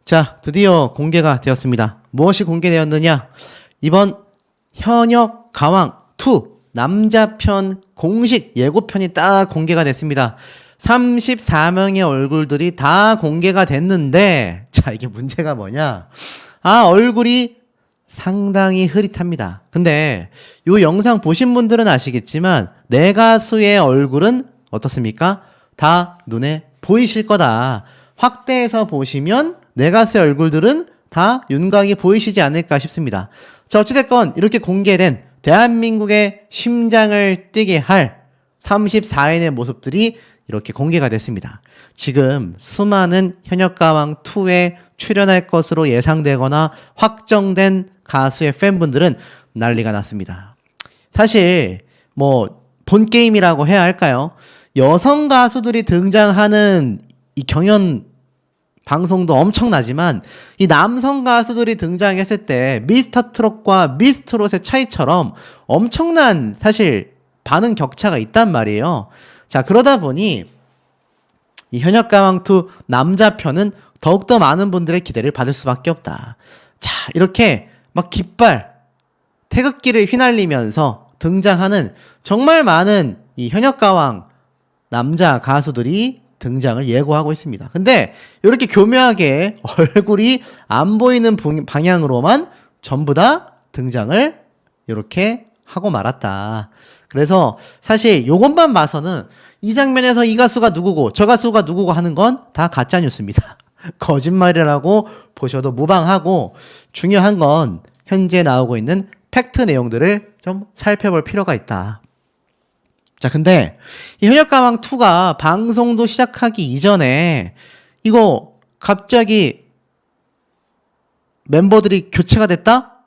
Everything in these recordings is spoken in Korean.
자, 드디어 공개가 되었습니다. 무엇이 공개되었느냐? 이번 현역 가왕 2 남자편 공식 예고편이 딱 공개가 됐습니다. 34명의 얼굴들이 다 공개가 됐는데, 자, 이게 문제가 뭐냐? 얼굴이 상당히 흐릿합니다. 근데 요 영상 보신 분들은 아시겠지만 내 가수의 얼굴은 어떻습니까? 다 눈에 보이실 거다. 확대해서 보시면 내 가수의 얼굴들은 다 윤곽이 보이시지 않을까 싶습니다. 자, 어찌됐건 이렇게 공개된 대한민국의 심장을 뛰게 할 34인의 모습들이 이렇게 공개가 됐습니다. 지금 수많은 현역가왕2에 출연할 것으로 예상되거나 확정된 가수의 팬분들은 난리가 났습니다. 사실 본 게임이라고 해야 할까요? 여성 가수들이 등장하는 이 경연 방송도 엄청나지만 이 남성 가수들이 등장했을 때 미스터 트롯과 미스 트롯의 차이처럼 엄청난 사실 반응 격차가 있단 말이에요. 자, 그러다 보니 이 현역가왕2 남자편은 더욱더 많은 분들의 기대를 받을 수밖에 없다. 자, 이렇게 막 깃발, 태극기를 휘날리면서 등장하는 정말 많은 이 현역가왕 남자 가수들이 등장을 예고하고 있습니다. 근데 이렇게 교묘하게 얼굴이 안 보이는 방향으로만 전부 다 등장을 이렇게 하고 말았다. 그래서 사실 요것만 봐서는 이 장면에서 이 가수가 누구고 저 가수가 누구고 하는 건 다 가짜 뉴스입니다. 거짓말이라고 보셔도 무방하고, 중요한 건 현재 나오고 있는 팩트 내용들을 좀 살펴볼 필요가 있다. 자, 근데 이 현역가왕2가 방송도 시작하기 이전에 이거 갑자기 멤버들이 교체가 됐다?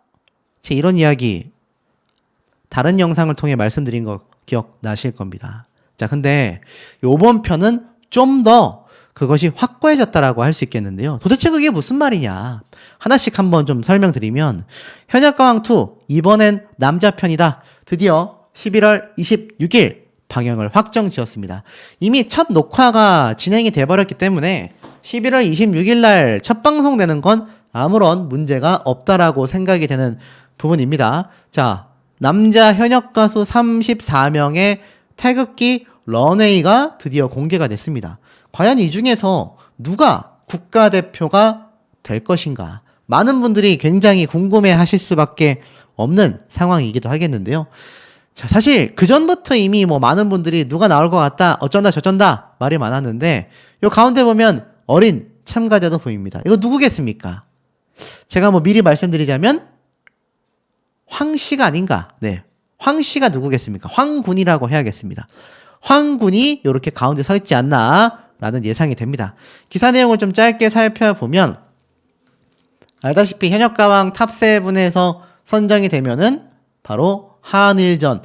제 이런 이야기 다른 영상을 통해 말씀드린 거 기억나실 겁니다. 자, 근데 요번 편은 좀 더 그것이 확고해졌다라고 할 수 있겠는데요. 도대체 그게 무슨 말이냐? 하나씩 한번 좀 설명드리면, 현역가왕2 이번엔 남자편이다. 드디어 11월 26일 방영을 확정 지었습니다. 이미 첫 녹화가 진행이 돼버렸기 때문에 11월 26일 날 첫 방송되는 건 아무런 문제가 없다라고 생각이 되는 부분입니다. 자, 남자 현역 가수 34명의 태극기 런웨이가 드디어 공개가 됐습니다. 과연 이 중에서 누가 국가대표가 될 것인가? 많은 분들이 굉장히 궁금해 하실 수밖에 없는 상황이기도 하겠는데요. 자, 사실 그전부터 이미 많은 분들이 누가 나올 것 같다, 어쩐다 저쩐다 말이 많았는데, 요 가운데 보면 어린 참가자도 보입니다. 이거 누구겠습니까? 제가 미리 말씀드리자면 황씨가 아닌가. 네, 황씨가 누구겠습니까? 황군이라고 해야겠습니다. 황군이 이렇게 가운데 서 있지 않나 라는 예상이 됩니다. 기사 내용을 좀 짧게 살펴보면, 알다시피 현역가왕 탑7에서 선정이 되면은 바로 한일전,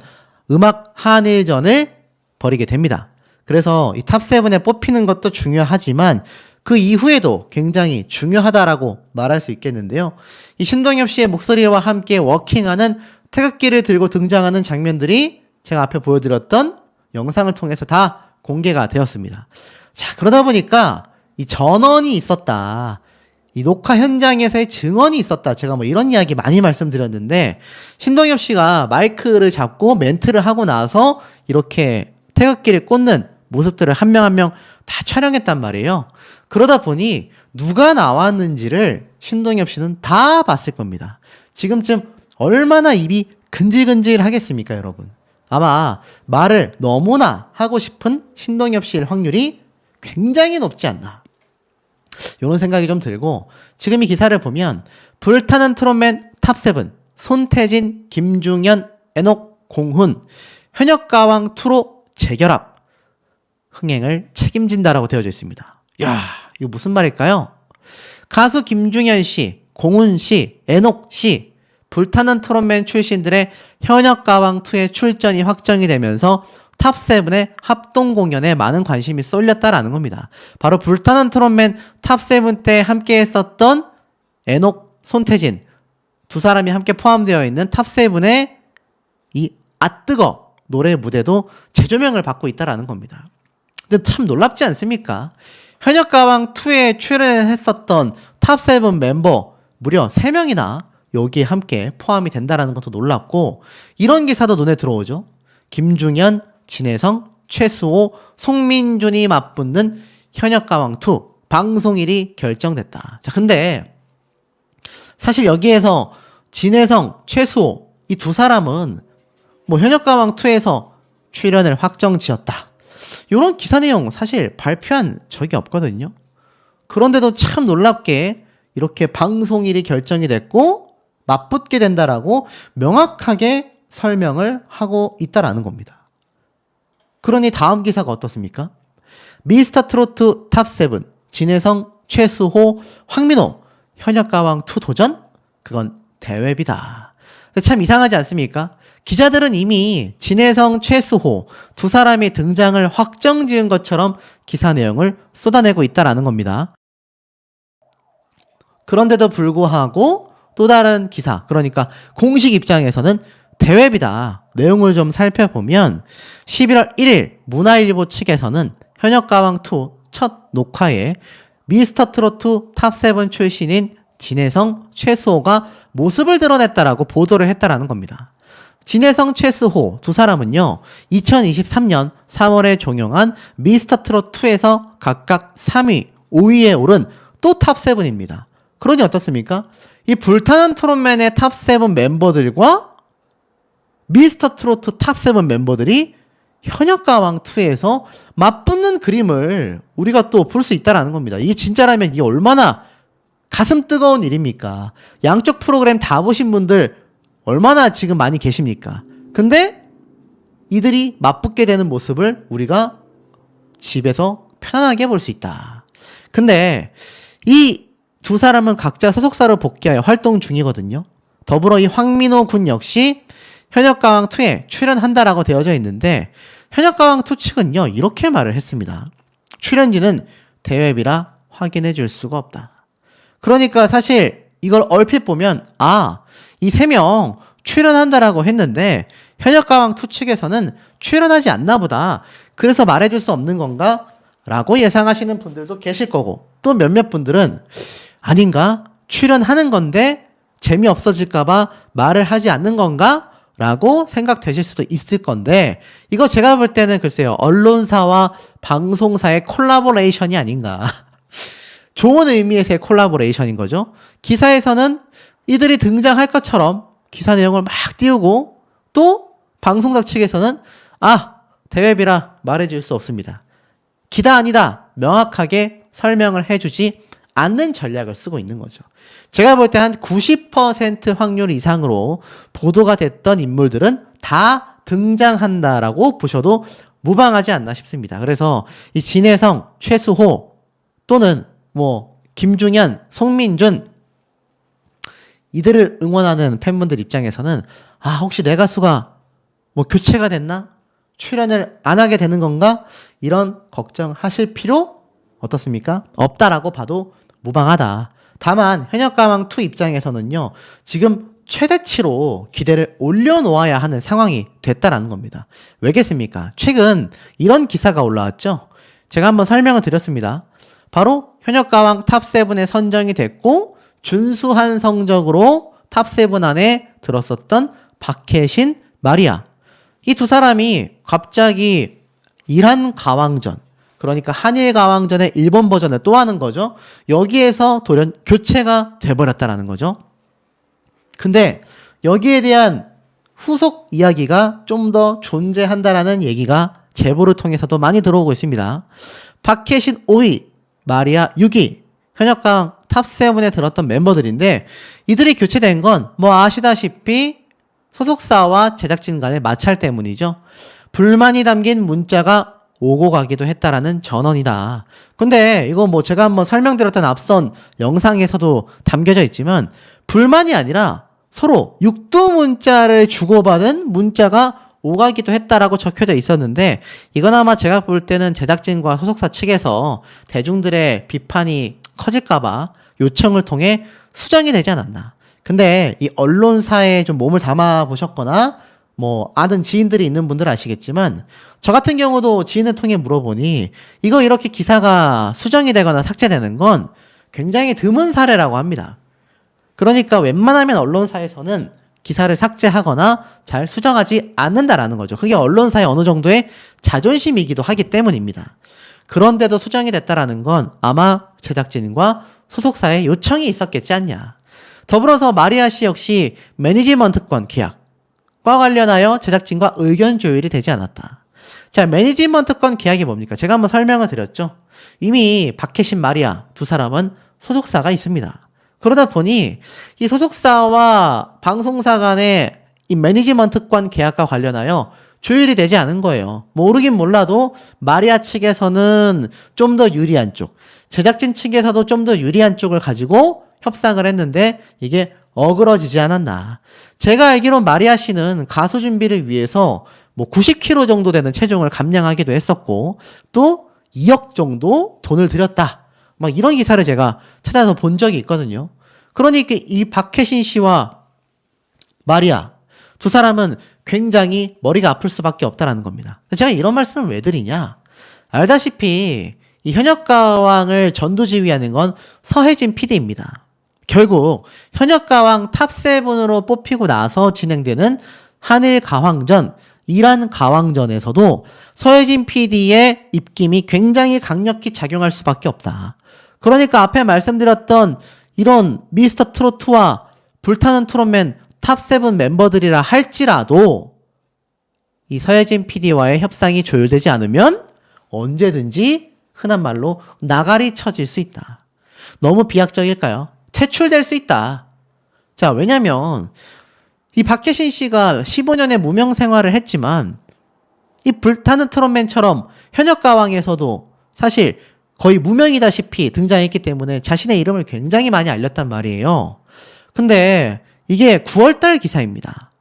음악 한일전을 벌이게 됩니다. 그래서 이 탑7에 뽑히는 것도 중요하지만 그 이후에도 굉장히 중요하다라고 말할 수 있겠는데요. 이 신동엽 씨의 목소리와 함께 워킹하는 태극기를 들고 등장하는 장면들이 제가 앞에 보여드렸던 영상을 통해서 다 공개가 되었습니다. 자, 그러다 보니까 이 전원이 있었다, 이 녹화 현장에서의 증언이 있었다, 제가 이런 이야기 많이 말씀드렸는데, 신동엽 씨가 마이크를 잡고 멘트를 하고 나서 이렇게 태극기를 꽂는 모습들을 한 명 한 명 다 촬영했단 말이에요. 그러다 보니 누가 나왔는지를 신동엽 씨는 다 봤을 겁니다. 지금쯤 얼마나 입이 근질근질 하겠습니까, 여러분? 아마 말을 너무나 하고 싶은 신동엽 씨일 확률이 굉장히 높지 않나, 이런 생각이 좀 들고, 지금 이 기사를 보면 불타는 트롯맨 탑7 손태진, 김중현, 에녹, 공훈 현역가왕 2로 재결합, 흥행을 책임진다라고 되어져 있습니다. 야, 이거 무슨 말일까요? 가수 김중현 씨, 공훈 씨, 에녹 씨, 불타는 트롯맨 출신들의 현역가왕2의 출전이 확정이 되면서 탑7의 합동 공연에 많은 관심이 쏠렸다라는 겁니다. 바로 불타는 트롯맨 탑7 때 함께 했었던 에녹, 손태진 두 사람이 함께 포함되어 있는 탑7의 이 아뜨거 노래 무대도 재조명을 받고 있다라는 겁니다. 근데 참 놀랍지 않습니까? 현역가왕2에 출연했었던 탑7 멤버 무려 3명이나 여기에 함께 포함이 된다는 것도 놀랍고, 이런 기사도 눈에 들어오죠. 김중현, 진혜성, 최수호, 송민준이 맞붙는 현역가왕2 방송일이 결정됐다. 자, 근데 사실 여기에서 진혜성, 최수호 이 두 사람은 뭐 현역가왕2에서 출연을 확정 지었다, 이런 기사 내용 사실 발표한 적이 없거든요. 그런데도 참 놀랍게 이렇게 방송일이 결정이 됐고 맞붙게 된다라고 명확하게 설명을 하고 있다라는 겁니다. 그러니 다음 기사가 어떻습니까? 미스터트로트 탑7 진혜성, 최수호, 황민호 현역가왕2 도전? 그건 대회비다. 참 이상하지 않습니까? 기자들은 이미 진혜성, 최수호 두 사람이 등장을 확정 지은 것처럼 기사 내용을 쏟아내고 있다라는 겁니다. 그런데도 불구하고 또 다른 기사, 그러니까 공식 입장에서는 대회비다. 내용을 좀 살펴보면 11월 1일 문화일보 측에서는 현역가왕2 첫 녹화에 미스터트로트 탑7 출신인 진혜성, 최수호가 모습을 드러냈다라고 보도를 했다라는 겁니다. 진혜성, 최수호 두 사람은요 2023년 3월에 종영한 미스터트롯2에서 각각 3위, 5위에 오른 또 탑7입니다. 그러니 어떻습니까? 이 불타는 트롯맨의 탑7 멤버들과 미스터트로트 탑7 멤버들이 현역가왕2에서 맞붙는 그림을 우리가 또 볼 수 있다는 겁니다. 이게 진짜라면 이게 얼마나 가슴 뜨거운 일입니까? 양쪽 프로그램 다 보신 분들 얼마나 지금 많이 계십니까? 근데 이들이 맞붙게 되는 모습을 우리가 집에서 편안하게 볼 수 있다. 근데 이 두 사람은 각자 소속사로 복귀하여 활동 중이거든요. 더불어 이 황민호 군 역시 현역가왕2에 출연한다라고 되어져 있는데 현역가왕2 측은요 이렇게 말을 했습니다. 출연지는 대회비라 확인해 줄 수가 없다. 그러니까 사실 이걸 얼핏 보면 이 3명 출연한다라고 했는데 현역가왕2 측에서는 출연하지 않나 보다, 그래서 말해줄 수 없는 건가? 라고 예상하시는 분들도 계실 거고, 또 몇몇 분들은 아닌가? 출연하는 건데 재미없어질까봐 말을 하지 않는 건가? 라고 생각되실 수도 있을 건데, 이거 제가 볼 때는 글쎄요 언론사와 방송사의 콜라보레이션이 아닌가. 좋은 의미에서의 콜라보레이션인 거죠. 기사에서는 이들이 등장할 것처럼 기사 내용을 막 띄우고, 또 방송사 측에서는 대회비라 말해줄 수 없습니다, 기다 아니다 명확하게 설명을 해주지 않는 전략을 쓰고 있는 거죠. 제가 볼 때 한 90% 확률 이상으로 보도가 됐던 인물들은 다 등장한다라고 보셔도 무방하지 않나 싶습니다. 그래서 이 진혜성, 최수호 또는 뭐 김중현, 송민준 이들을 응원하는 팬분들 입장에서는 혹시 내 가수가 뭐 교체가 됐나? 출연을 안 하게 되는 건가? 이런 걱정하실 필요 어떻습니까? 없다라고 봐도 무방하다. 다만 현역가왕2 입장에서는요 지금 최대치로 기대를 올려놓아야 하는 상황이 됐다라는 겁니다. 왜겠습니까? 최근 이런 기사가 올라왔죠. 제가 한번 설명을 드렸습니다. 바로 현역가왕 탑7에 선정이 됐고 준수한 성적으로 탑7 안에 들었었던 박혜신, 마리아, 이 두 사람이 갑자기 이란 가왕전, 그러니까 한일 가왕전의 일본 버전을 또 하는 거죠. 여기에서 돌연 교체가 돼버렸다라는 거죠. 근데 여기에 대한 후속 이야기가 좀 더 존재한다라는 얘기가 제보를 통해서도 많이 들어오고 있습니다. 박혜신 5위, 마리아 6위, 현역가왕 탑7에 들었던 멤버들인데 이들이 교체된 건 뭐 아시다시피 소속사와 제작진 간의 마찰 때문이죠. 불만이 담긴 문자가 오고 가기도 했다라는 전언이다. 근데 이거 뭐 제가 한번 설명드렸던 앞선 영상에서도 담겨져 있지만 불만이 아니라 서로 육두 문자를 주고받은 문자가 오가기도 했다라고 적혀져 있었는데, 이건 아마 제가 볼 때는 제작진과 소속사 측에서 대중들의 비판이 커질까봐 요청을 통해 수정이 되지 않았나. 근데 이 언론사에 좀 몸을 담아 보셨거나 뭐 아는 지인들이 있는 분들 아시겠지만 저 같은 경우도 지인을 통해 물어보니 이거 이렇게 기사가 수정이 되거나 삭제되는 건 굉장히 드문 사례라고 합니다. 그러니까 웬만하면 언론사에서는 기사를 삭제하거나 잘 수정하지 않는다라는 거죠. 그게 언론사의 어느 정도의 자존심이기도 하기 때문입니다. 그런데도 수정이 됐다라는 건 아마 제작진과 소속사의 요청이 있었겠지 않냐. 더불어서 마리아 씨 역시 매니지먼트권 계약과 관련하여 제작진과 의견 조율이 되지 않았다. 자, 매니지먼트권 계약이 뭡니까? 제가 한번 설명을 드렸죠. 이미 박해신, 마리아 두 사람은 소속사가 있습니다. 그러다 보니 이 소속사와 방송사 간의 이 매니지먼트권 계약과 관련하여 조율이 되지 않은 거예요. 모르긴 몰라도 마리아 측에서는 좀 더 유리한 쪽, 제작진 측에서도 좀 더 유리한 쪽을 가지고 협상을 했는데 이게 어그러지지 않았나. 제가 알기로 마리아 씨는 가수 준비를 위해서 뭐 90kg 정도 되는 체중을 감량하기도 했었고 또 2억 정도 돈을 들였다. 막 이런 기사를 제가 찾아서 본 적이 있거든요. 그러니까 이 박혜신 씨와 마리아 두 사람은 굉장히 머리가 아플 수밖에 없다라는 겁니다. 제가 이런 말씀을 왜 드리냐? 알다시피 이 현역가왕을 전두지휘하는 건 서혜진 PD입니다. 결국 현역가왕 탑7으로 뽑히고 나서 진행되는 한일가왕전, 이란가왕전에서도 서혜진 PD의 입김이 굉장히 강력히 작용할 수밖에 없다. 그러니까 앞에 말씀드렸던 이런 미스터 트로트와 불타는 트롯맨 탑7 멤버들이라 할지라도 이 서혜진 PD와의 협상이 조율되지 않으면 언제든지 흔한 말로 나가리 쳐질 수 있다. 너무 비약적일까요? 퇴출될 수 있다. 자, 왜냐면 이 박혜신 씨가 15년의 무명 생활을 했지만 이 불타는 트롯맨처럼 현역가왕에서도 사실 거의 무명이다시피 등장했기 때문에 자신의 이름을 굉장히 많이 알렸단 말이에요. 근데 이게 9월달 기사입니다.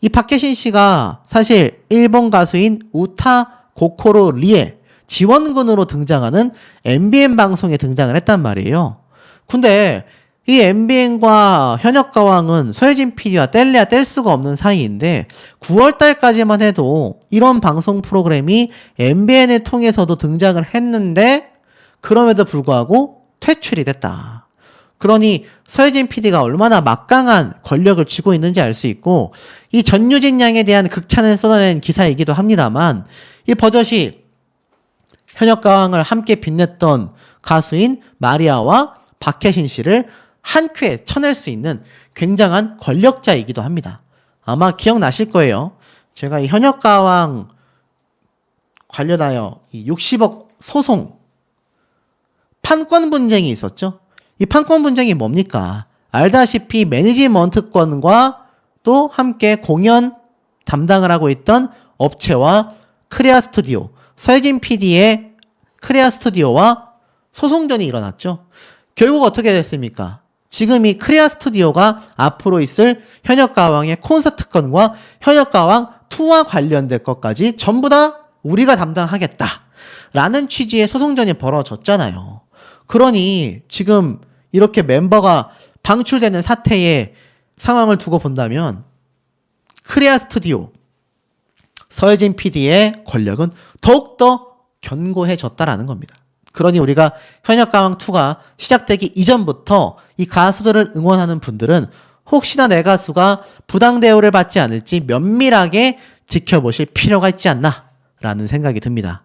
이 박혜신 씨가 사실 일본 가수인 우타 고코로 리에 지원군으로 등장하는 MBN 방송에 등장을 했단 말이에요. 근데 이 MBN과 현역가왕은 서혜진 PD와 뗄래야 뗄 수가 없는 사이인데 9월달까지만 해도 이런 방송 프로그램이 MBN을 통해서도 등장을 했는데 그럼에도 불구하고 퇴출이 됐다. 그러니 서혜진 PD가 얼마나 막강한 권력을 쥐고 있는지 알 수 있고 이 전유진 양에 대한 극찬을 쏟아낸 기사이기도 합니다만 이 버젓이 현역가왕을 함께 빛냈던 가수인 마리아와 박혜신 씨를 한 큐에 쳐낼 수 있는 굉장한 권력자이기도 합니다. 아마 기억나실 거예요. 제가 이 현역가왕 관련하여 이 60억 소송 판권 분쟁이 있었죠. 이 판권 분쟁이 뭡니까? 알다시피 매니지먼트권과 또 함께 공연 담당을 하고 있던 업체와 크레아 스튜디오, 서혜진 PD의 크레아 스튜디오와 소송전이 일어났죠. 결국 어떻게 됐습니까? 지금 이 크레아 스튜디오가 앞으로 있을 현역가왕의 콘서트권과 현역가왕 2와 관련된 것까지 전부 다 우리가 담당하겠다 라는 취지의 소송전이 벌어졌잖아요. 그러니 지금 이렇게 멤버가 방출되는 사태의 상황을 두고 본다면 크레아 스튜디오, 서혜진 PD의 권력은 더욱더 견고해졌다라는 겁니다. 그러니 우리가 현역가왕2가 시작되기 이전부터 이 가수들을 응원하는 분들은 혹시나 내 가수가 부당 대우를 받지 않을지 면밀하게 지켜보실 필요가 있지 않나 라는 생각이 듭니다.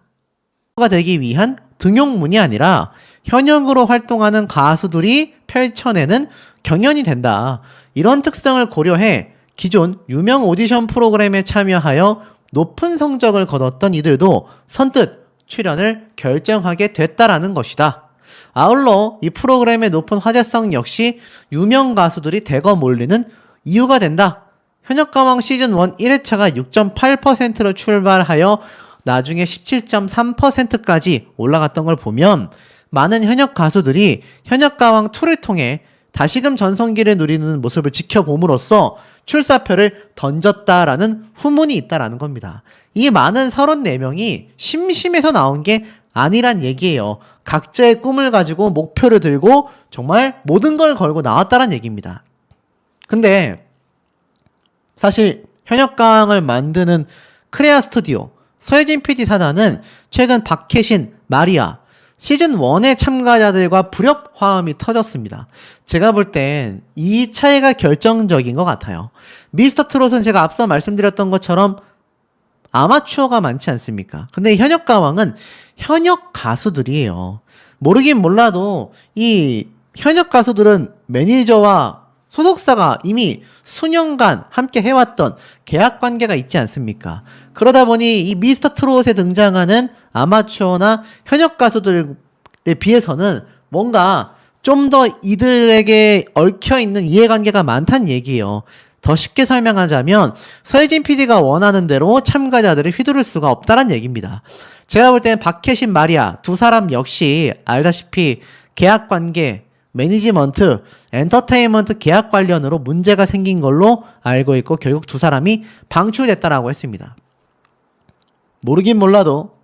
가 되기 위한 등용문이 아니라 현역으로 활동하는 가수들이 펼쳐내는 경연이 된다. 이런 특성을 고려해 기존 유명 오디션 프로그램에 참여하여 높은 성적을 거뒀던 이들도 선뜻 출연을 결정하게 됐다라는 것이다. 아울러 이 프로그램의 높은 화제성 역시 유명 가수들이 대거 몰리는 이유가 된다. 현역가왕 시즌 1 1회차가 6.8%로 출발하여 나중에 17.3%까지 올라갔던 걸 보면 많은 현역 가수들이 현역가왕 2를 통해 다시금 전성기를 누리는 모습을 지켜봄으로써 출사표를 던졌다라는 후문이 있다라는 겁니다. 이 많은 34명이 심심해서 나온 게 아니란 얘기예요. 각자의 꿈을 가지고 목표를 들고 정말 모든 걸 걸고 나왔다란 얘기입니다. 근데 사실 현역가왕을 만드는 크레아 스튜디오, 서혜진 PD 사단은 최근 박혜신, 마리아, 시즌1의 참가자들과 불협 화음이 터졌습니다. 제가 볼 땐 이 차이가 결정적인 것 같아요. 미스터 트롯은 제가 앞서 말씀드렸던 것처럼 아마추어가 많지 않습니까? 근데 현역 가왕은 현역 가수들이에요. 모르긴 몰라도 이 현역 가수들은 매니저와 소속사가 이미 수년간 함께 해왔던 계약 관계가 있지 않습니까? 그러다 보니 이 미스터 트롯에 등장하는 아마추어나 현역 가수들에 비해서는 뭔가 좀 더 이들에게 얽혀있는 이해관계가 많다는 얘기예요. 더 쉽게 설명하자면 서혜진 PD가 원하는 대로 참가자들을 휘두를 수가 없다는 얘기입니다. 제가 볼 때는 박혜신, 마리아 두 사람 역시 알다시피 계약관계, 매니지먼트, 엔터테인먼트 계약 관련으로 문제가 생긴 걸로 알고 있고 결국 두 사람이 방출됐다라고 했습니다. 모르긴 몰라도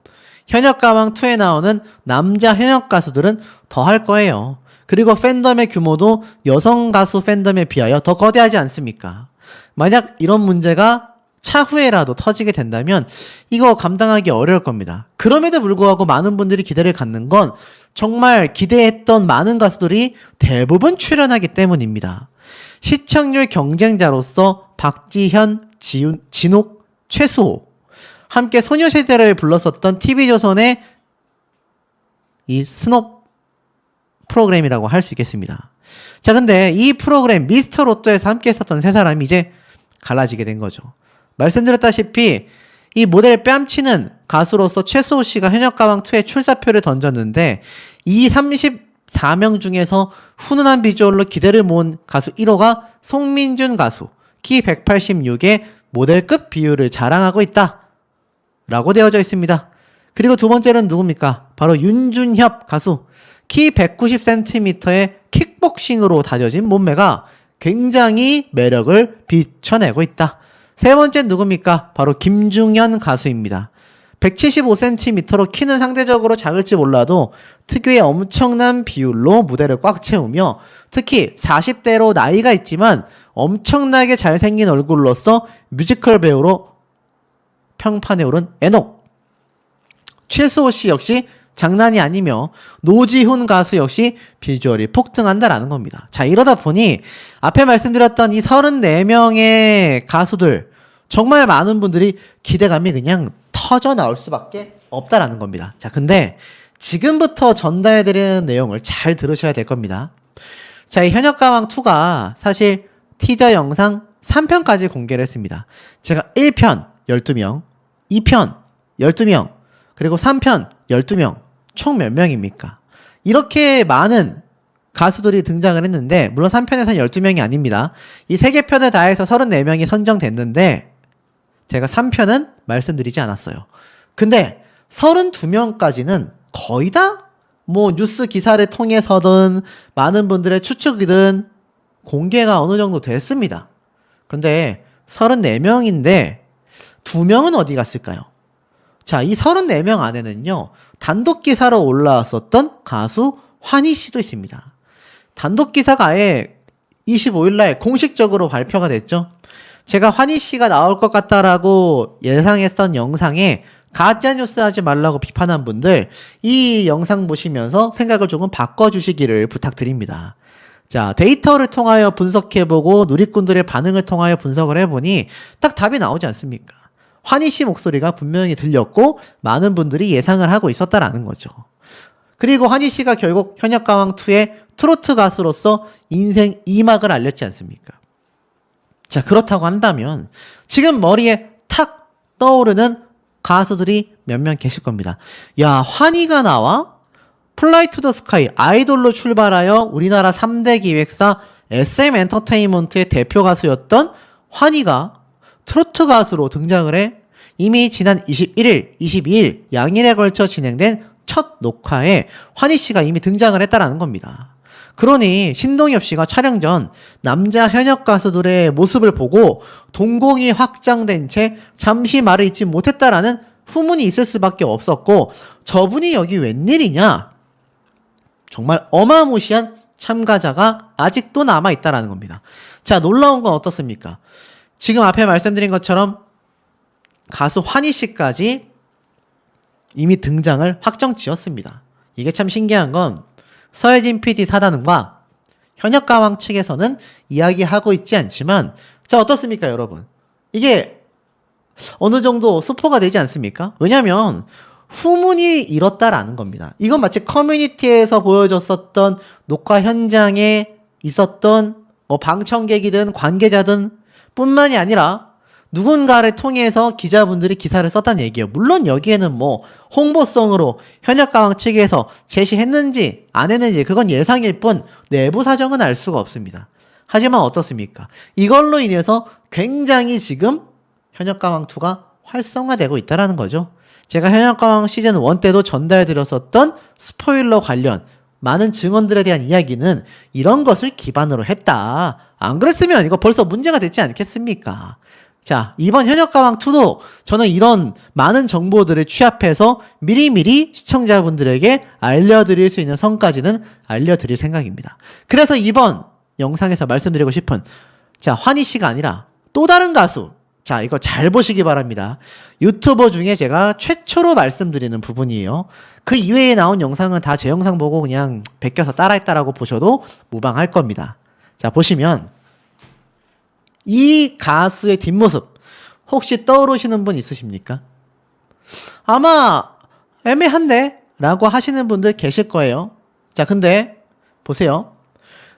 현역 가왕 2에 나오는 남자 현역 가수들은 더 할 거예요. 그리고 팬덤의 규모도 여성 가수 팬덤에 비하여 더 거대하지 않습니까? 만약 이런 문제가 차후에라도 터지게 된다면 이거 감당하기 어려울 겁니다. 그럼에도 불구하고 많은 분들이 기대를 갖는 건 정말 기대했던 많은 가수들이 대부분 출연하기 때문입니다. 시청률 경쟁자로서 박지현, 진욱, 최수호 함께 소녀시대를 불렀었던 TV조선의 이 스놉 프로그램이라고 할 수 있겠습니다. 자, 근데 이 프로그램 미스터 로또에서 함께 했었던 세 사람이 이제 갈라지게 된 거죠. 말씀드렸다시피 이 모델 뺨치는 가수로서 최수호 씨가 현역가왕2에 출사표를 던졌는데 이 34명 중에서 훈훈한 비주얼로 기대를 모은 가수 1호가 송민준 가수, 키 186의 모델급 비율을 자랑하고 있다 라고 되어져 있습니다. 그리고 두 번째는 누굽니까? 바로 윤준협 가수, 키 190cm의 킥복싱으로 다져진 몸매가 굉장히 매력을 비춰내고 있다. 세 번째 누굽니까? 바로 김중현 가수입니다. 175cm로 키는 상대적으로 작을지 몰라도 특유의 엄청난 비율로 무대를 꽉 채우며 특히 40대로 나이가 있지만 엄청나게 잘생긴 얼굴로서 뮤지컬 배우로 평판에 오른 애녹. 최수호 씨 역시 장난이 아니며 노지훈 가수 역시 비주얼이 폭등한다라는 겁니다. 자, 이러다 보니 앞에 말씀드렸던 이 34명의 가수들 정말 많은 분들이 기대감이 그냥 터져 나올 수밖에 없다라는 겁니다. 자, 근데 지금부터 전달해드리는 내용을 잘 들으셔야 될 겁니다. 자, 이 현역가왕2가 사실 티저 영상 3편까지 공개를 했습니다. 제가 1편 12명, 2편 12명, 그리고 3편 12명, 총 몇 명입니까? 이렇게 많은 가수들이 등장을 했는데 물론 3편에서는 12명이 아닙니다. 이 3개 편을 다 해서 34명이 선정됐는데 제가 3편은 말씀드리지 않았어요. 근데 32명까지는 거의 다 뭐 뉴스 기사를 통해서든 많은 분들의 추측이든 공개가 어느 정도 됐습니다. 근데 34명인데 2명은 어디 갔을까요? 자, 이 34명 안에는요, 단독 기사로 올라왔었던 가수 환희 씨도 있습니다. 단독 기사가 아예 25일날 공식적으로 발표가 됐죠. 제가 환희 씨가 나올 것 같다라고 예상했던 영상에 가짜뉴스 하지 말라고 비판한 분들, 이 영상 보시면서 생각을 조금 바꿔주시기를 부탁드립니다. 자, 데이터를 통하여 분석해보고 누리꾼들의 반응을 통하여 분석을 해보니 딱 답이 나오지 않습니까? 환희 씨 목소리가 분명히 들렸고 많은 분들이 예상을 하고 있었다라는 거죠. 그리고 환희 씨가 결국 현역가왕2의 트로트 가수로서 인생 2막을 알렸지 않습니까? 자, 그렇다고 한다면 지금 머리에 탁 떠오르는 가수들이 몇 명 계실 겁니다. 야, 환희가 나와? 플라이 투 더 스카이 아이돌로 출발하여 우리나라 3대 기획사 SM 엔터테인먼트의 대표 가수였던 환희가 트로트 가수로 등장을 해 이미 지난 21일, 22일 양일에 걸쳐 진행된 첫 녹화에 환희 씨가 이미 등장을 했다라는 겁니다. 그러니 신동엽 씨가 촬영 전 남자 현역 가수들의 모습을 보고 동공이 확장된 채 잠시 말을 잇지 못했다라는 후문이 있을 수밖에 없었고 저분이 여기 웬일이냐? 정말 어마무시한 참가자가 아직도 남아있다라는 겁니다. 자, 놀라운 건 어떻습니까? 지금 앞에 말씀드린 것처럼 가수 환희 씨까지 이미 등장을 확정 지었습니다. 이게 참 신기한 건 서혜진 PD 사단과 현역가왕 측에서는 이야기하고 있지 않지만 자 어떻습니까 여러분? 이게 어느 정도 스포가 되지 않습니까? 왜냐하면 후문이 일었다라는 겁니다. 이건 마치 커뮤니티에서 보여줬었던 녹화 현장에 있었던 뭐 방청객이든 관계자든 뿐만이 아니라 누군가를 통해서 기자분들이 기사를 썼다는 얘기예요. 물론 여기에는 뭐 홍보성으로 현역가왕 측에서 제시했는지 안 했는지 그건 예상일 뿐 내부 사정은 알 수가 없습니다. 하지만 어떻습니까? 이걸로 인해서 굉장히 지금 현역가왕2가 활성화되고 있다는 거죠. 제가 현역가왕 시즌 1 때도 전달드렸었던 스포일러 관련 많은 증언들에 대한 이야기는 이런 것을 기반으로 했다. 안 그랬으면 이거 벌써 문제가 됐지 않겠습니까? 자, 이번 현역가왕2도 저는 이런 많은 정보들을 취합해서 미리미리 시청자분들에게 알려드릴 수 있는 선까지는 알려드릴 생각입니다. 그래서 이번 영상에서 말씀드리고 싶은 자, 환희 씨가 아니라 또 다른 가수 자, 이거 잘 보시기 바랍니다. 유튜버 중에 제가 최초로 말씀드리는 부분이에요. 그 이외에 나온 영상은 다 제 영상 보고 그냥 베껴서 따라했다라고 보셔도 무방할 겁니다. 자, 보시면 이 가수의 뒷모습 혹시 떠오르시는 분 있으십니까? 아마 애매한데? 라고 하시는 분들 계실 거예요. 자, 근데 보세요.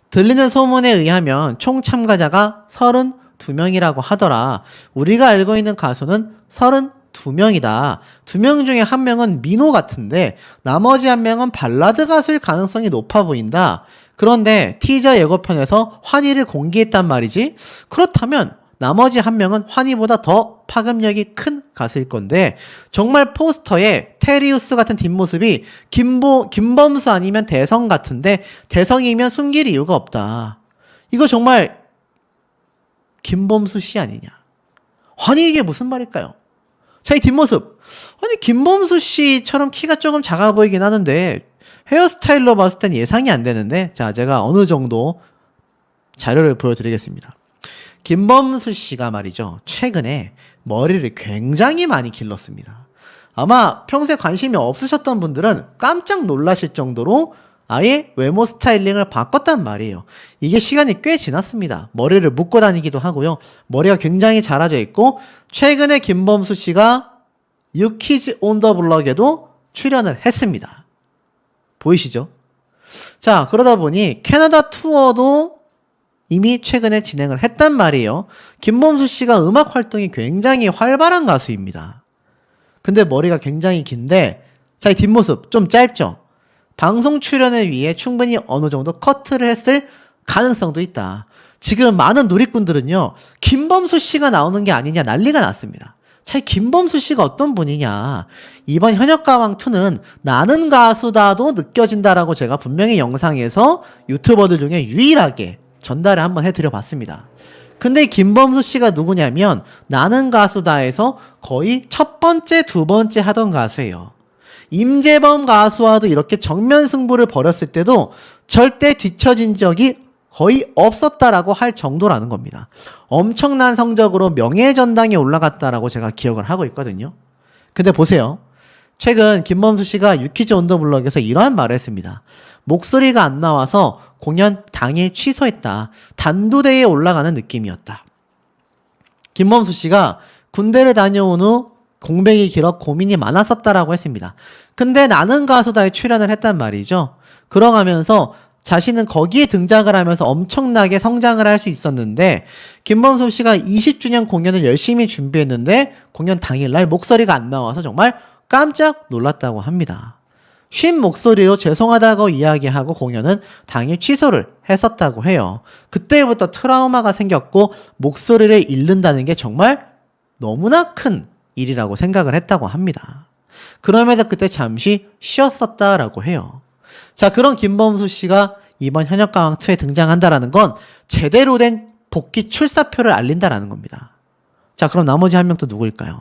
들리는 소문에 의하면 총 참가자가 32명이라고 하더라. 우리가 알고 있는 가수는 32명이다. 2명 중에 1명은 민호 같은데 나머지 1명은 발라드 가수일 가능성이 높아 보인다. 그런데 티저 예고편에서 환희를 공개했단 말이지. 그렇다면 나머지 1명은 환희보다 더 파급력이 큰 가수일 건데 정말 포스터에 테리우스 같은 뒷모습이 김범수 아니면 대성 같은데 대성이면 숨길 이유가 없다. 이거 정말 김범수 씨 아니냐. 환희 이게 무슨 말일까요? 자, 이 뒷모습. 아니 김범수 씨처럼 키가 조금 작아 보이긴 하는데 헤어스타일로 봤을 땐 예상이 안 되는데 자, 제가 어느 정도 자료를 보여드리겠습니다. 김범수 씨가 말이죠. 최근에 머리를 굉장히 많이 길렀습니다. 아마 평소에 관심이 없으셨던 분들은 깜짝 놀라실 정도로 아예 외모 스타일링을 바꿨단 말이에요. 이게 시간이 꽤 지났습니다. 머리를 묶고 다니기도 하고요. 머리가 굉장히 자라져 있고 최근에 김범수 씨가 유키즈 온 더 블럭에도 출연을 했습니다. 보이시죠? 자, 그러다 보니 캐나다 투어도 이미 최근에 진행을 했단 말이에요. 김범수 씨가 음악 활동이 굉장히 활발한 가수입니다. 근데 머리가 굉장히 긴데 자, 이 뒷모습 좀 짧죠? 방송 출연을 위해 충분히 어느 정도 커트를 했을 가능성도 있다. 지금 많은 누리꾼들은요. 김범수 씨가 나오는 게 아니냐 난리가 났습니다. 자, 김범수 씨가 어떤 분이냐. 이번 현역가왕2는 나는 가수다도 느껴진다라고 제가 분명히 영상에서 유튜버들 중에 유일하게 전달을 한번 해드려 봤습니다. 근데 김범수 씨가 누구냐면 나는 가수다에서 거의 첫 번째, 두 번째 하던 가수예요. 임재범 가수와도 이렇게 정면 승부를 벌였을 때도 절대 뒤처진 적이 거의 없었다라고 할 정도라는 겁니다. 엄청난 성적으로 명예전당에 올라갔다라고 제가 기억을 하고 있거든요. 근데 보세요. 최근 김범수 씨가 유키즈 온 더 블럭에서 이러한 말을 했습니다. 목소리가 안 나와서 공연 당일 취소했다. 단두대에 올라가는 느낌이었다. 김범수 씨가 군대를 다녀온 후 공백이 길어 고민이 많았었다라고 했습니다. 근데 나는 가수다에 출연을 했단 말이죠. 그러가면서 자신은 거기에 등장을 하면서 엄청나게 성장을 할 수 있었는데 김범수 씨가 20주년 공연을 열심히 준비했는데 공연 당일날 목소리가 안 나와서 정말 깜짝 놀랐다고 합니다. 쉰 목소리로 죄송하다고 이야기하고 공연은 당일 취소를 했었다고 해요. 그때부터 트라우마가 생겼고 목소리를 잃는다는 게 정말 너무나 큰 일이라고 생각을 했다고 합니다. 그러면서 그때 잠시 쉬었었다라고 해요. 자, 그런 김범수 씨가 이번 현역가왕2에 등장한다라는 건 제대로 된 복귀 출사표를 알린다라는 겁니다. 자, 그럼 나머지 1명 또 누구일까요?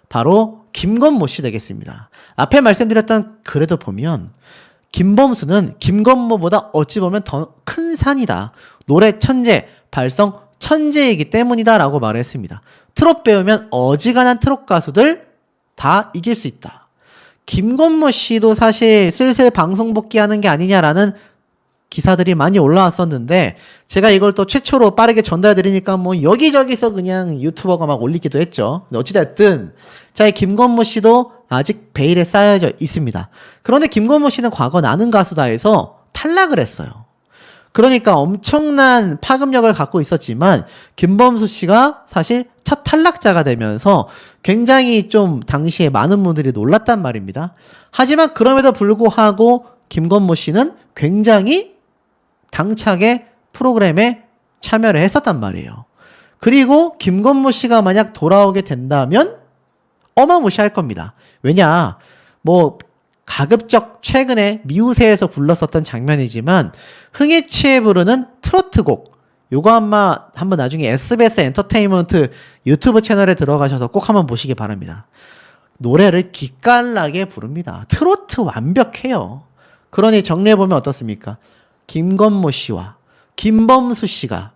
바로 김건모 씨 되겠습니다. 앞에 말씀드렸던 글에도 보면 김범수는 김건모보다 어찌 보면 더 큰 산이다. 노래 천재, 발성 천재이기 때문이다라고 말했습니다. 트롯 배우면 어지간한 트롯 가수들 다 이길 수 있다. 김건모 씨도 사실 슬슬 방송 복귀하는 게 아니냐라는 기사들이 많이 올라왔었는데 제가 이걸 또 최초로 빠르게 전달드리니까 뭐 여기저기서 그냥 유튜버가 막 올리기도 했죠. 근데 어찌됐든 자, 이 김건모 씨도 아직 베일에 쌓여져 있습니다. 그런데 김건모 씨는 과거 나는 가수다에서 탈락을 했어요. 그러니까 엄청난 파급력을 갖고 있었지만 김범수 씨가 사실 첫 탈락자가 되면서 굉장히 좀 당시에 많은 분들이 놀랐단 말입니다. 하지만 그럼에도 불구하고 김건모 씨는 굉장히 당차게 프로그램에 참여를 했었단 말이에요. 그리고 김건모 씨가 만약 돌아오게 된다면 어마무시할 겁니다. 왜냐, 뭐 가급적 최근에 미우새에서 불렀었던 장면이지만 흥에 취해 부르는 트로트곡, 요거 한번 나중에 SBS 엔터테인먼트 유튜브 채널에 들어가셔서 꼭 한번 보시기 바랍니다. 노래를 기깔나게 부릅니다. 트로트 완벽해요. 그러니 정리해보면 어떻습니까? 김건모 씨와 김범수 씨가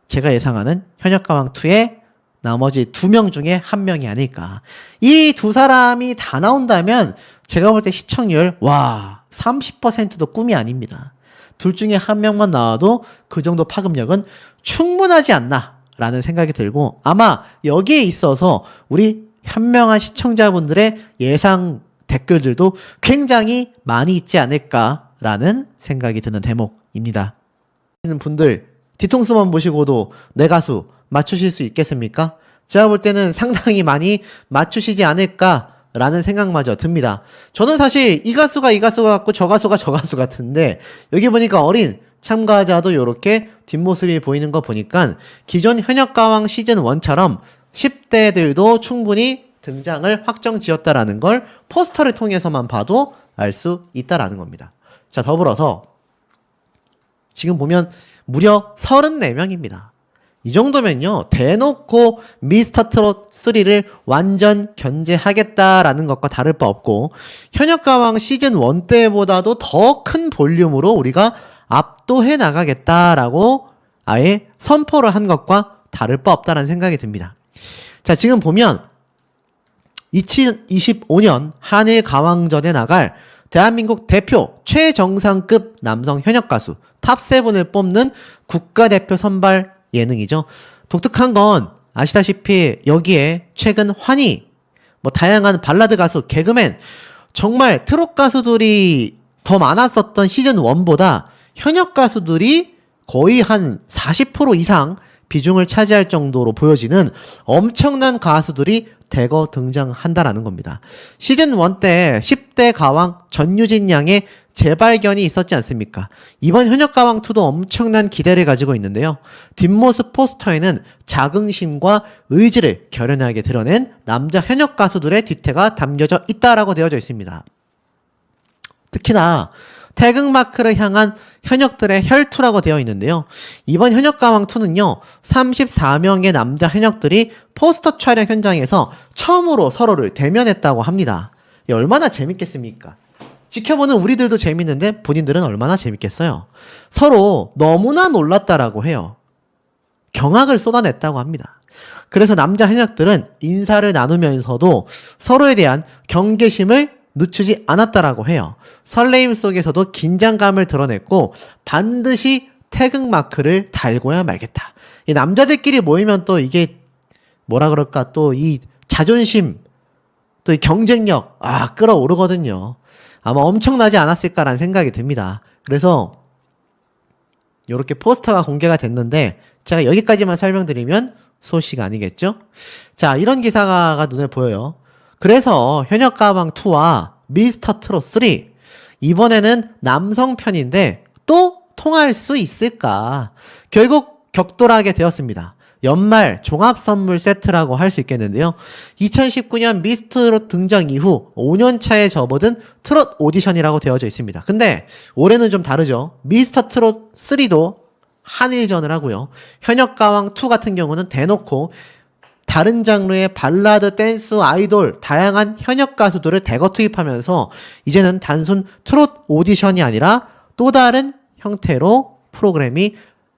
제가 예상하는 현역가왕2의 나머지 2명 중에 1명이 아닐까. 이 두 사람이 다 나온다면 제가 볼 때 시청률 30%도 꿈이 아닙니다. 둘 중에 1명만 나와도 그 정도 파급력은 충분하지 않나 라는 생각이 들고, 아마 여기에 있어서 우리 현명한 시청자분들의 예상 댓글들도 굉장히 많이 있지 않을까라는 생각이 드는 대목입니다. 분들 뒤통수만 보시고도 내 가수 맞추실 수 있겠습니까? 제가 볼 때는 상당히 많이 맞추시지 않을까라는 생각마저 듭니다. 저는 사실 이 가수가 이 가수 같고 저 가수가 저 가수 같은데 여기 보니까 어린 참가자도 이렇게 뒷모습이 보이는 거 보니까 기존 현역가왕 시즌1처럼 10대들도 충분히 등장을 확정 지었다라는 걸 포스터를 통해서만 봐도 알 수 있다라는 겁니다. 자, 더불어서 지금 보면 무려 34명입니다. 이 정도면요, 대놓고 미스터 트롯 3를 완전 견제하겠다라는 것과 다를 바 없고, 현역가왕 시즌1 때보다도 더 큰 볼륨으로 우리가 압도해 나가겠다라고 아예 선포를 한 것과 다를 바 없다는 생각이 듭니다. 자, 지금 보면 2025년 한일 가왕전에 나갈 대한민국 대표 최정상급 남성 현역 가수 탑7을 뽑는 국가대표 선발 예능이죠. 독특한 건 아시다시피 여기에 최근 환희, 뭐 다양한 발라드 가수, 개그맨, 정말 트롯 가수들이 더 많았었던 시즌1보다 현역 가수들이 거의 한 40% 이상 비중을 차지할 정도로 보여지는 엄청난 가수들이 대거 등장한다라는 겁니다. 시즌1 때 10대 가왕 전유진 양의 재발견이 있었지 않습니까? 이번 현역가왕2도 엄청난 기대를 가지고 있는데요. 뒷모습 포스터에는 자긍심과 의지를 결연하게 드러낸 남자 현역 가수들의 뒤태가 담겨져 있다라고 되어져 있습니다. 특히나 태극마크를 향한 현역들의 혈투라고 되어 있는데요. 이번 현역가왕2는요, 34명의 남자 현역들이 포스터 촬영 현장에서 처음으로 서로를 대면했다고 합니다. 얼마나 재밌겠습니까? 지켜보는 우리들도 재밌는데 본인들은 얼마나 재밌겠어요? 서로 너무나 놀랐다라고 해요. 경악을 쏟아냈다고 합니다. 그래서 남자 현역들은 인사를 나누면서도 서로에 대한 경계심을 늦추지 않았다라고 해요. 설레임 속에서도 긴장감을 드러냈고 반드시 태극마크를 달고야 말겠다. 이 남자들끼리 모이면 또 이게 뭐라 그럴까, 또 이 자존심, 또 이 경쟁력 끌어오르거든요. 아마 엄청나지 않았을까라는 생각이 듭니다. 그래서 이렇게 포스터가 공개가 됐는데 제가 여기까지만 설명드리면 소식 아니겠죠? 자, 이런 기사가 눈에 보여요. 그래서 현역가왕2와 미스터 트롯 3 이번에는 남성 편인데 또 통할 수 있을까? 결국 격돌하게 되었습니다. 연말 종합선물 세트라고 할 수 있겠는데요. 2019년 미스터 트롯 등장 이후 5년차에 접어든 트롯 오디션이라고 되어져 있습니다. 근데 올해는 좀 다르죠. 미스터 트롯 3도 한일전을 하고요. 현역가왕2 같은 경우는 대놓고 다른 장르의 발라드, 댄스, 아이돌, 다양한 현역 가수들을 대거 투입하면서 이제는 단순 트롯 오디션이 아니라 또 다른 형태로 프로그램이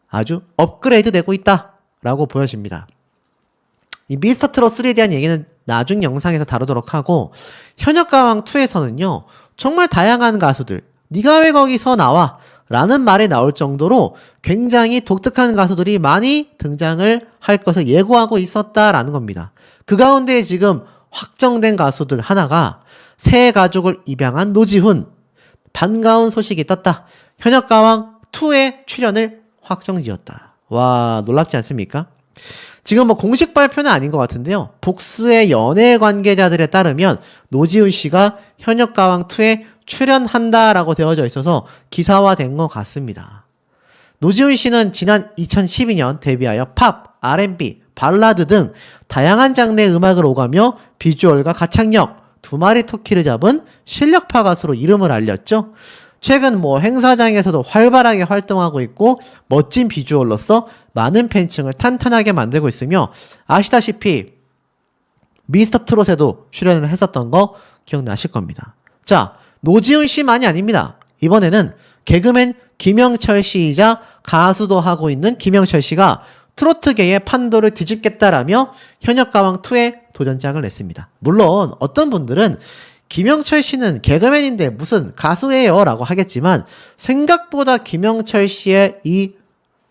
아주 업그레이드 되고 있다 라고 보여집니다. 이 미스터 트롯 3에 대한 얘기는 나중 영상에서 다루도록 하고, 현역가왕 2에서는요 정말 다양한 가수들, 네가 왜 거기서 나와? 라는 말이 나올 정도로 굉장히 독특한 가수들이 많이 등장을 할 것을 예고하고 있었다라는 겁니다. 그 가운데 지금 확정된 가수들 하나가 새 가족을 입양한 노지훈. 반가운 소식이 떴다. 현역가왕 2의 출연을 확정지었다. 와, 놀랍지 않습니까? 지금 뭐 공식 발표는 아닌 것 같은데요. 복수의 연예 관계자들에 따르면 노지훈 씨가 현역가왕 2에 출연한다라고 되어져 있어서 기사화된 것 같습니다. 노지훈 씨는 지난 2012년 데뷔하여 팝, R&B, 발라드 등 다양한 장르의 음악을 오가며 비주얼과 가창력, 두 마리 토끼를 잡은 실력파 가수로 이름을 알렸죠. 최근 뭐 행사장에서도 활발하게 활동하고 있고 멋진 비주얼로서 많은 팬층을 탄탄하게 만들고 있으며, 아시다시피 미스터 트롯에도 출연을 했었던 거 기억나실 겁니다. 자, 노지훈 씨만이 아닙니다. 이번에는 개그맨 김영철 씨이자 가수도 하고 있는 김영철 씨가 트로트계의 판도를 뒤집겠다라며 현역가왕2에 도전장을 냈습니다. 물론 어떤 분들은 김영철 씨는 개그맨인데 무슨 가수예요 라고 하겠지만, 생각보다 김영철 씨의 이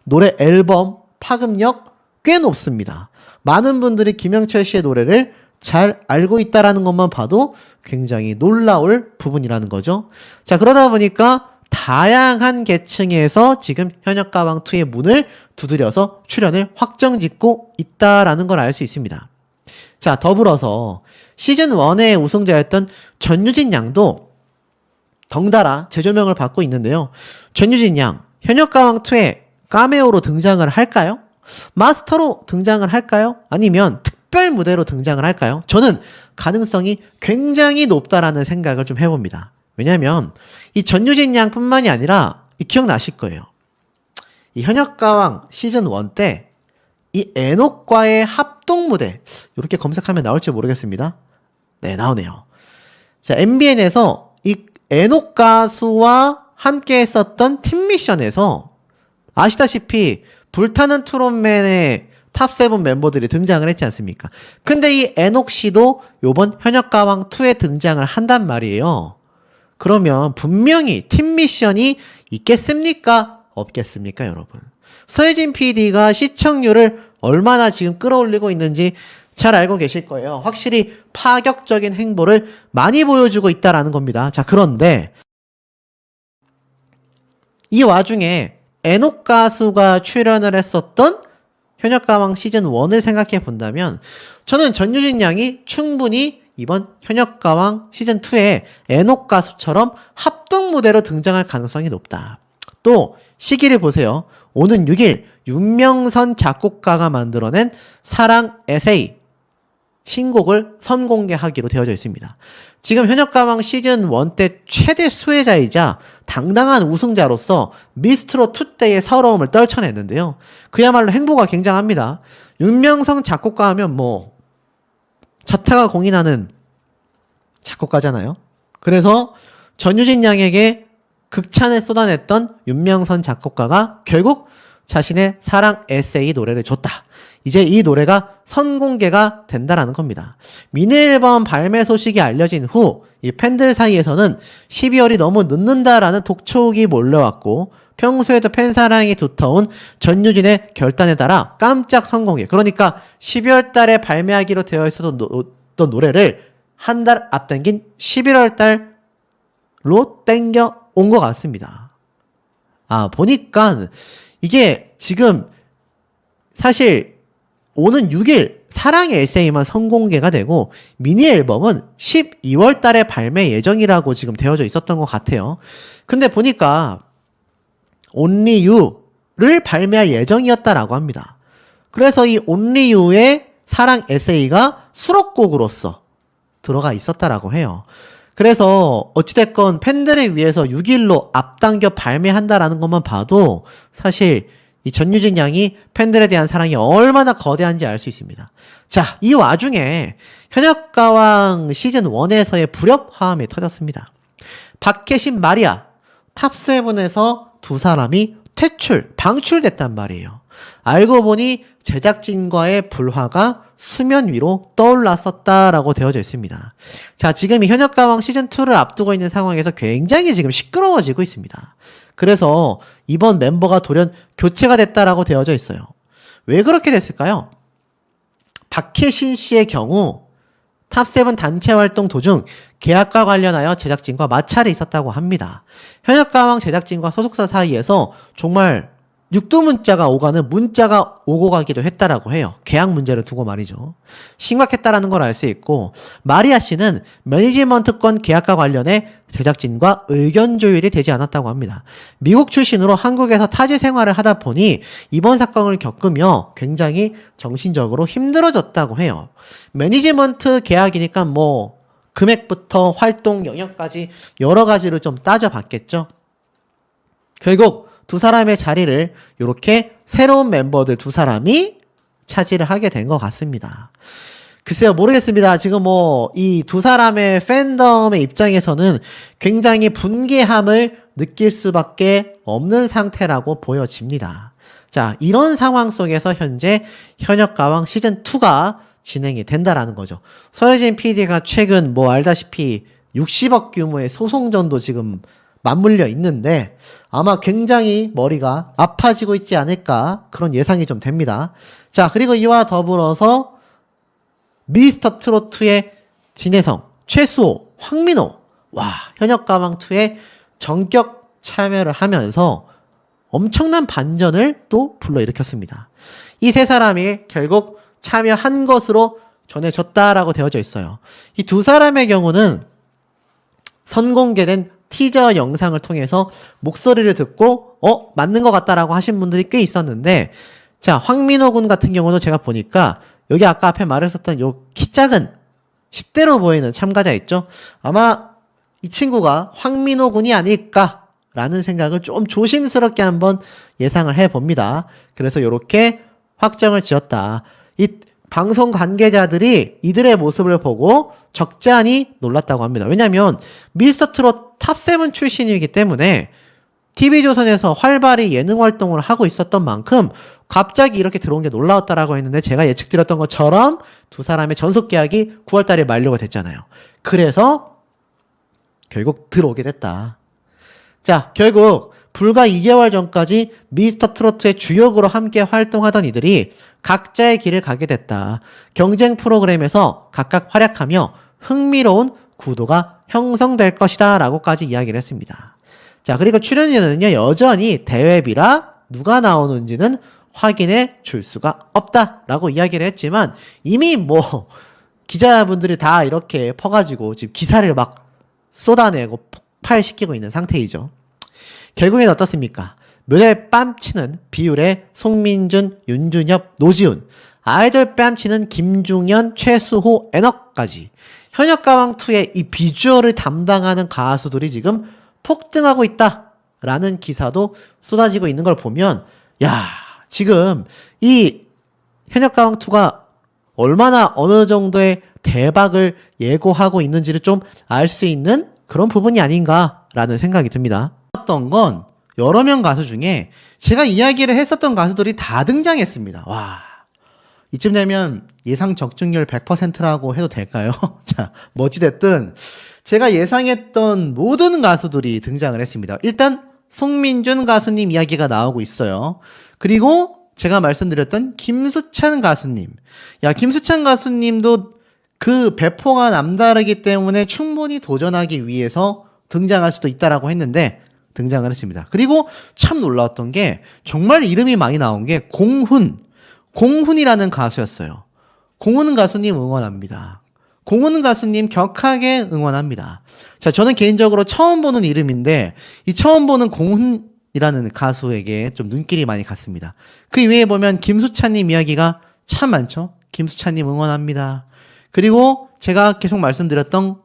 노래 앨범 파급력 꽤 높습니다. 많은 분들이 김영철 씨의 노래를 잘 알고 있다라는 것만 봐도 굉장히 놀라울 부분이라는 거죠. 자, 그러다 보니까 다양한 계층에서 지금 현역가왕2의 문을 두드려서 출연을 확정짓고 있다라는 걸 알 수 있습니다. 자, 더불어서 시즌1의 우승자였던 전유진 양도 덩달아 재조명을 받고 있는데요. 전유진 양, 현역가왕2에 카메오로 등장을 할까요? 마스터로 등장을 할까요? 아니면 특별 무대로 등장을 할까요? 저는 가능성이 굉장히 높다라는 생각을 좀 해봅니다. 왜냐면 이 전유진 양뿐만이 아니라 기억나실 거예요. 이 현역가왕 시즌1 때 이 에녹과의 합동 무대, 이렇게 검색하면 나올지 모르겠습니다. 네, 나오네요. 자, MBN에서 이 에녹 가수와 함께 했었던 팀미션에서 아시다시피 불타는 트롯맨의 탑7 멤버들이 등장을 했지 않습니까? 근데 이 에녹 씨도 요번 현역가왕2에 등장을 한단 말이에요. 그러면 분명히 팀미션이 있겠습니까? 없겠습니까, 여러분? 서혜진 PD가 시청률을 얼마나 지금 끌어올리고 있는지 잘 알고 계실 거예요. 확실히 파격적인 행보를 많이 보여주고 있다라는 겁니다. 자, 그런데 이 와중에 에녹 가수가 출연을 했었던 현역가왕 시즌1을 생각해 본다면, 저는 전유진 양이 충분히 이번 현역가왕 시즌2에 에녹 가수처럼 합동 무대로 등장할 가능성이 높다. 또 시기를 보세요. 오는 6일 윤명선 작곡가가 만들어낸 사랑 에세이 신곡을 선공개하기로 되어져 있습니다. 지금 현역가왕 시즌1 때 최대 수혜자이자 당당한 우승자로서 미스트롯2 때의 서러움을 떨쳐냈는데요. 그야말로 행보가 굉장합니다. 윤명선 작곡가 하면 뭐 자타가 공인하는 작곡가잖아요. 그래서 전유진 양에게 극찬을 쏟아냈던 윤명선 작곡가가 결국 자신의 사랑 에세이 노래를 줬다. 이제 이 노래가 선공개가 된다라는 겁니다. 미니 앨범 발매 소식이 알려진 후 이 팬들 사이에서는 12월이 너무 늦는다라는 독촉이 몰려왔고, 평소에도 팬 사랑이 두터운 전유진의 결단에 따라 깜짝 선공개, 그러니까 12월 달에 발매하기로 되어 있었던 노래를 한 달 앞당긴 11월 달로 땡겨 온 것 같습니다. 아, 보니까 이게 지금 사실 오는 6일 사랑의 에세이만 선공개가 되고 미니 앨범은 12월 달에 발매 예정이라고 지금 되어져 있었던 것 같아요. 근데 보니까 Only You를 발매할 예정이었다라고 합니다. 그래서 이 Only You의 사랑 에세이가 수록곡으로서 들어가 있었다라고 해요. 그래서 어찌됐건 팬들을 위해서 6일로 앞당겨 발매한다라는 것만 봐도 사실 이 전유진 양이 팬들에 대한 사랑이 얼마나 거대한지 알 수 있습니다. 자, 이 와중에 현역가왕 시즌1에서의 불협화음이 터졌습니다. 박혜신, 마리아 탑7에서 두 사람이 방출됐단 말이에요. 알고 보니 제작진과의 불화가 수면 위로 떠올랐었다라고 되어져 있습니다. 자, 지금 이 현역가왕 시즌2를 앞두고 있는 상황에서 굉장히 지금 시끄러워지고 있습니다. 그래서 이번 멤버가 돌연 교체가 됐다라고 되어져 있어요. 왜 그렇게 됐을까요? 박혜신 씨의 경우 탑7 단체 활동 도중 계약과 관련하여 제작진과 마찰이 있었다고 합니다. 현역가왕 제작진과 소속사 사이에서 정말 육두문자가 오가는 문자가 오고 가기도 했다라고 해요. 계약 문제를 두고 말이죠. 심각했다라는 걸 알 수 있고, 마리아 씨는 매니지먼트권 계약과 관련해 제작진과 의견 조율이 되지 않았다고 합니다. 미국 출신으로 한국에서 타지 생활을 하다 보니 이번 사건을 겪으며 굉장히 정신적으로 힘들어졌다고 해요. 매니지먼트 계약이니까 뭐 금액부터 활동 영역까지 여러 가지를 좀 따져봤겠죠. 결국 두 사람의 자리를 이렇게 새로운 멤버들 두 사람이 차지를 하게 된 것 같습니다. 글쎄요, 모르겠습니다. 지금 뭐 이 두 사람의 팬덤의 입장에서는 굉장히 분개함을 느낄 수밖에 없는 상태라고 보여집니다. 자, 이런 상황 속에서 현재 현역가왕 시즌2가 진행이 된다라는 거죠. 서혜진 PD가 최근 뭐 알다시피 60억 규모의 소송전도 지금 맞물려 있는데 아마 굉장히 머리가 아파지고 있지 않을까 그런 예상이 좀 됩니다. 자, 그리고 이와 더불어서 미스터 트로트의 진혜성, 최수호, 황민호, 와, 현역가왕2에 전격 참여를 하면서 엄청난 반전을 또 불러일으켰습니다. 이 세 사람이 결국 참여한 것으로 전해졌다라고 되어져 있어요. 이 두 사람의 경우는 선공개된 티저 영상을 통해서 목소리를 듣고 맞는 것 같다라고 하신 분들이 꽤 있었는데, 자, 황민호 군 같은 경우도 제가 보니까 여기 아까 앞에 말했었던 요 키 작은 10대로 보이는 참가자 있죠? 아마 이 친구가 황민호 군이 아닐까라는 생각을 좀 조심스럽게 한번 예상을 해봅니다. 그래서 이렇게 확정을 지었다. 이 방송 관계자들이 이들의 모습을 보고 적잖이 놀랐다고 합니다. 왜냐하면 미스터 트롯 탑7 출신이기 때문에 TV조선에서 활발히 예능 활동을 하고 있었던 만큼 갑자기 이렇게 들어온 게 놀라웠다라고 했는데, 제가 예측드렸던 것처럼 두 사람의 전속 계약이 9월달에 만료가 됐잖아요. 그래서 결국 들어오게 됐다. 자, 결국 불과 2개월 전까지 미스터 트로트의 주역으로 함께 활동하던 이들이 각자의 길을 가게 됐다. 경쟁 프로그램에서 각각 활약하며 흥미로운 구도가 형성될 것이다 라고까지 이야기를 했습니다. 자, 그리고 출연료는요 여전히 대회비라 누가 나오는지는 확인해 줄 수가 없다 라고 이야기를 했지만, 이미 뭐 기자분들이 다 이렇게 퍼가지고 지금 기사를 막 쏟아내고 폭발시키고 있는 상태이죠. 결국엔 어떻습니까? 묘대 뺨치는 비율의 송민준, 윤준엽, 노지훈, 아이돌 뺨치는 김중현, 최수호, 애넉까지 현역가왕2의 이 비주얼을 담당하는 가수들이 지금 폭등하고 있다라는 기사도 쏟아지고 있는 걸 보면, 야, 지금 이 현역가왕2가 얼마나 어느 정도의 대박을 예고하고 있는지를 좀 알 수 있는 그런 부분이 아닌가라는 생각이 듭니다. 던 건 여러 명 가수 중에 제가 이야기를 했었던 가수들이 다 등장했습니다. 와, 이쯤 되면 예상 적중률 100%라고 해도 될까요? 자, 뭐 어찌됐든 제가 예상했던 모든 가수들이 등장을 했습니다. 일단 송민준 가수님 이야기가 나오고 있어요. 그리고 제가 말씀드렸던 김수찬 가수님. 야, 김수찬 가수님도 그 배포가 남다르기 때문에 충분히 도전하기 위해서 등장할 수도 있다라고 했는데 등장을 했습니다. 그리고 참 놀라웠던 게 정말 이름이 많이 나온 게 공훈이라는 가수였어요. 공훈 가수님 응원합니다. 공훈 가수님 격하게 응원합니다. 자, 저는 개인적으로 처음 보는 이름인데 이 처음 보는 공훈이라는 가수에게 좀 눈길이 많이 갔습니다. 그 이외에 보면 김수찬님 이야기가 참 많죠. 김수찬님 응원합니다. 그리고 제가 계속 말씀드렸던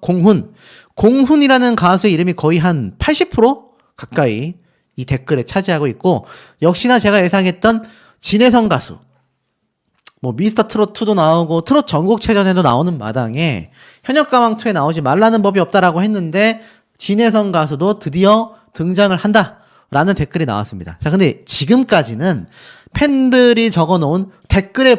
공훈이라는 가수의 이름이 거의 한 80% 가까이 이 댓글에 차지하고 있고, 역시나 제가 예상했던 진혜성 가수, 뭐 미스터 트롯2도 나오고 트롯 전국체전에도 나오는 마당에 현역가왕2에 나오지 말라는 법이 없다라고 했는데 진혜성 가수도 드디어 등장을 한다. 라는 댓글이 나왔습니다. 자, 근데 지금까지는 팬들이 적어놓은 댓글에